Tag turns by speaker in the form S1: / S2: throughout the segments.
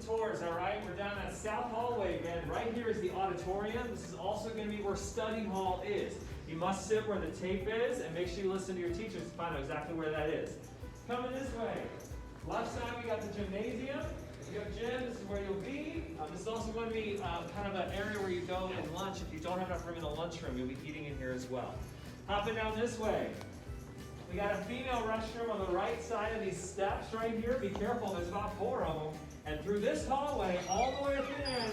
S1: tours, all right? We're down that south hallway again. Right here is the auditorium. This is also going to be where study hall is. You must sit where the tape is and make sure you listen to your teachers to find out exactly where that is. Coming this way. Left side, we got the gymnasium. If you have gym, this is where you'll be. This is also going to be kind of an area where you go and lunch. If you don't have enough room in the lunchroom, you'll be eating in here as well. Hopping down this way. We got a female restroom on the right side of these steps right here. Be careful, there's about 4 of them. And through this hallway, all the way at the end,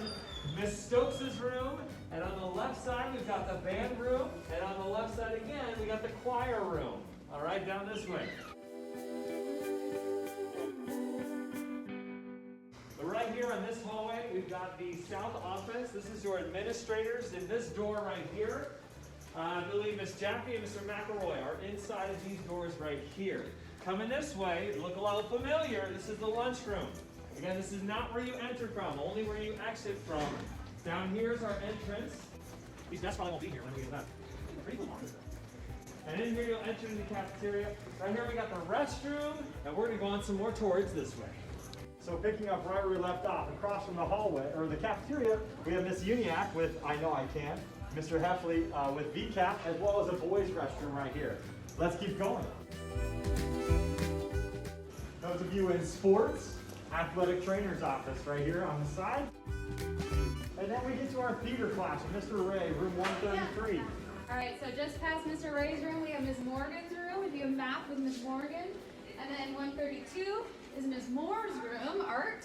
S1: Miss Stokes' room. And on the left side, we've got the band room. And on the left side again, we got the choir room. All right, down this way. But right here on this hallway, we've got the south office. This is your administrators in this door right here. I believe Miss Jackie and Mr. McElroy are inside of these doors right here. Coming this way, look a little familiar, this is the lunchroom. Again, this is not where you enter from, only where you exit from. Down here is our entrance. These desks probably won't be here when we get back. Pretty cool. And in here you'll enter into the cafeteria. Right here we got the restroom, and we're going to go on some more tours this way.
S2: So picking up right where we left off, across from the hallway, or the cafeteria, we have Miss Uniac with I Know I Can, Mr. Heffley with VCAP, as well as a boys' restroom right here. Let's keep going. Those of you in sports, athletic trainer's office right here on the side. And then we get to our theater class with Mr. Ray, room 133.
S3: All right, so just past Mr. Ray's room, we have Ms. Morgan's room. If you have math with Ms. Morgan. And then 132 is Ms. Moore's room, art.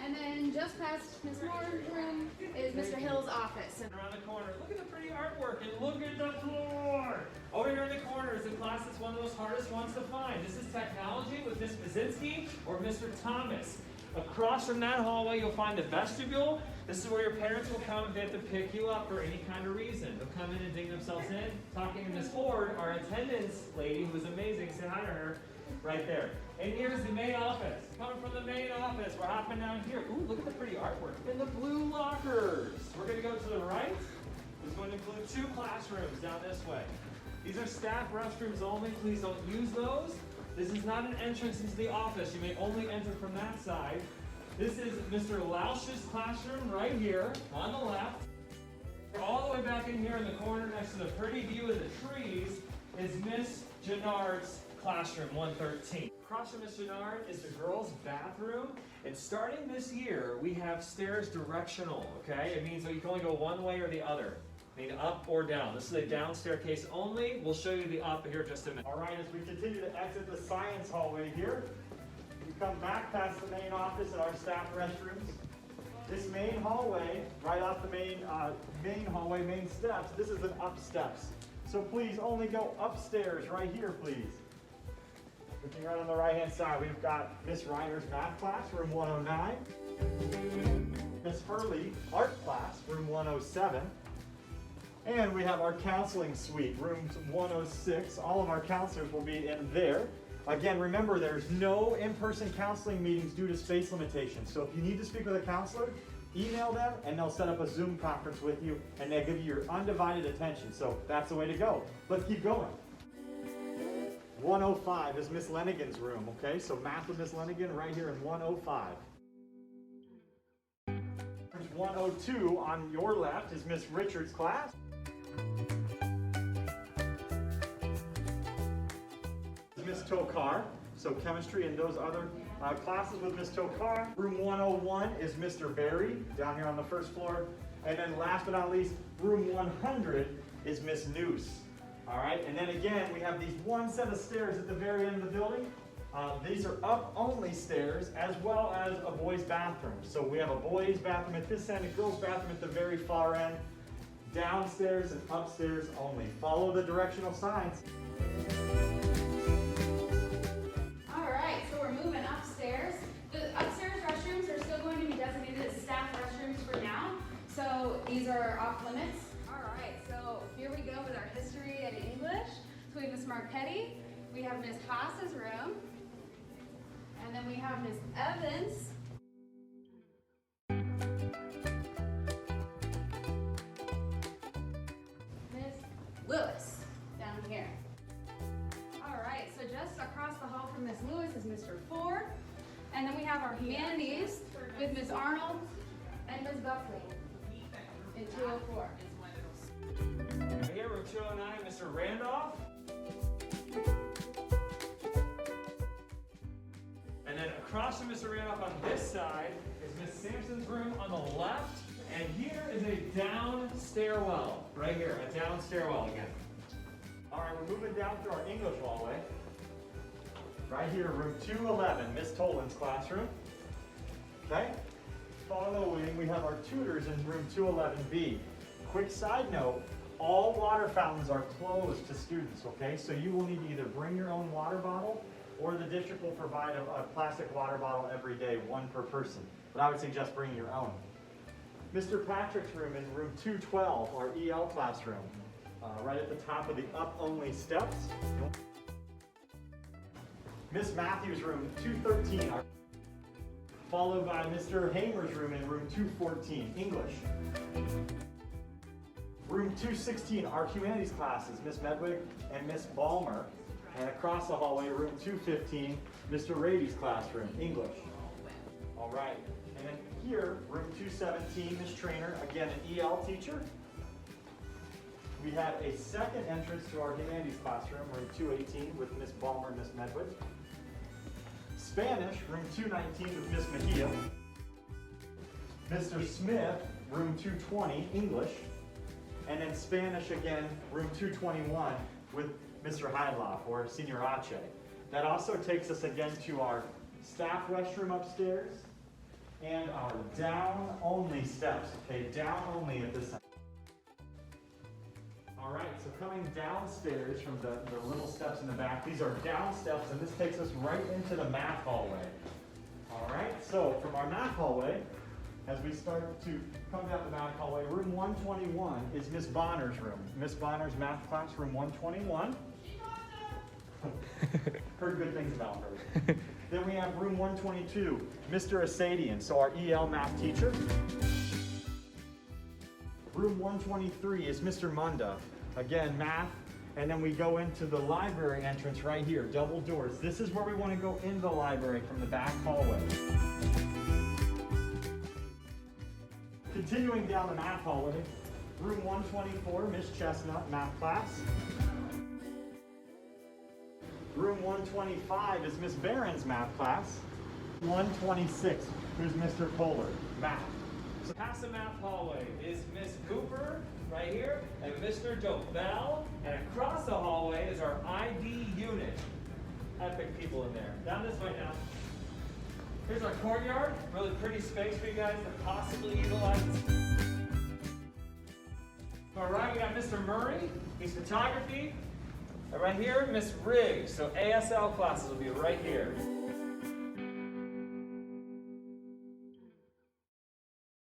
S3: And then just past Ms. Moore's room is Mr. Hill's office.
S1: And around the corner, look at the pretty artwork and look at the floor. Over here in the corner is a class that's one of those hardest ones to find. This is technology with Ms. Basinski or Mr. Thomas. Across from that hallway, you'll find the vestibule. This is where your parents will come if they have to pick you up for any kind of reason. They'll come in and dig themselves in. Talking to Ms. Ford, our attendance lady, who's amazing, say hi to her, right there. And here's the main office. Coming from the main office, we're hopping down here. Ooh, look at the pretty artwork. And the blue lockers. We're going to go to the right. It's going to include 2 classrooms down this way. These are staff restrooms only. Please don't use those. This is not an entrance into the office. You may only enter from that side. This is Mr. Lausch's classroom right here on the left. All the way back in here in the corner next to the pretty view of the trees is Miss Gennard's classroom 113. Across from Miss Gennard is the girls' bathroom. And starting this year, we have stairs directional, okay? It means that you can only go one way or the other. I mean, up or down. This is a down staircase only. We'll show you the up here in just a minute.
S2: All right, as we continue to exit the science hallway here, we come back past the main office and our staff restrooms. This main hallway, right off the main hallway, main steps, this is an up steps. So please only go upstairs right here, please. Looking right on the right-hand side, we've got Miss Reiner's math class, room 109. Miss Hurley, art class, room 107. And we have our counseling suite, room 106. All of our counselors will be in there. Again, remember, there's no in-person counseling meetings due to space limitations. So if you need to speak with a counselor, email them and they'll set up a Zoom conference with you and they'll give you your undivided attention. So that's the way to go. Let's keep going. 105 is Miss Lenigan's room, okay? So math with Miss Lenigan right here in 105. 102 on your left is Miss Richards' class. Miss Tokar, so chemistry and those other classes with Miss Tokar. Room 101 is Mr. Berry, down here on the first floor. And then last but not least, room 100 is Miss Noose. All right, and then again, we have these one set of stairs at the very end of the building. These are up-only stairs, as well as a boys' bathroom. So we have a boys' bathroom at this end, a girls' bathroom at the very far end. Downstairs and upstairs only. Follow the directional signs.
S3: All right, so we're moving upstairs. The upstairs restrooms are still going to be designated as staff restrooms for now. So these are off limits. All right, so here we go with our history and English. So we have Miss Marchetti, we have Miss Haas's room, and then we have Miss Evans. Miss Lewis down here. All right, so just across the hall from Miss Lewis is Mr. Ford. And then we have our humanities with Miss Arnold and Miss Buckley in 204.
S1: Right here, room 209, Mr. Randolph. And then across from Mr. Randolph on this side is Miss Sampson's room on the left. And here is a down stairwell. Right here, a down stairwell again.
S2: All right, we're moving down through our English hallway. Right here, room 211, Miss Tolan's classroom. Okay? Following, we have our tutors in room 211B. Quick side note, all water fountains are closed to students, okay? So you will need to either bring your own water bottle or the district will provide a plastic water bottle every day, one per person. But I would suggest bringing your own. Mr. Patrick's room is room 212, our EL classroom. Right at the top of the up-only steps. Miss Matthews' room, 213, followed by Mr. Hamer's room in room 214, English. Room 216, our humanities classes, Miss Medwig and Miss Balmer. And across the hallway, room 215, Mr. Rady's classroom, English. All right, and then here, room 217, Miss Trainer, again an EL teacher. We have a second entrance to our humanities classroom, room 218 with Miss Balmer and Miss Medwig. Spanish, room 219 with Miss Mejia. Mr. Smith, room 220, English. And then Spanish again, room 221 with Mr. Heidloff or Senior Ache. That also takes us again to our staff restroom upstairs and our down-only steps, okay? Down only at this time. All right, so coming downstairs from the little steps in the back, these are down steps, and this takes us right into the math hallway. All right, so from our math hallway, as we start to come down the math hallway, room 121 is Miss Bonner's room. Miss Bonner's math class, room 121. Heard good things about her. Then we have room 122, Mr. Asadian, so our EL math teacher. Room 123 is Mr. Munda. Again, math, and then we go into the library entrance right here, double doors. This is where we want to go in the library from the back hallway. Continuing down the math hallway, room 124, Miss Chestnut, math class. Room 125 is Miss Barron's math class. 126, who's Mr. Kohler, math.
S1: So past the math hallway is Miss Cooper, right here, and Mr. Dobell, and across the hallway is our ID unit. Epic people in there. Down this way now. Here's our courtyard, really pretty space for you guys to possibly utilize. All right, we got Mr. Murray, he's photography. And right here, Miss Riggs, so ASL classes will be right here.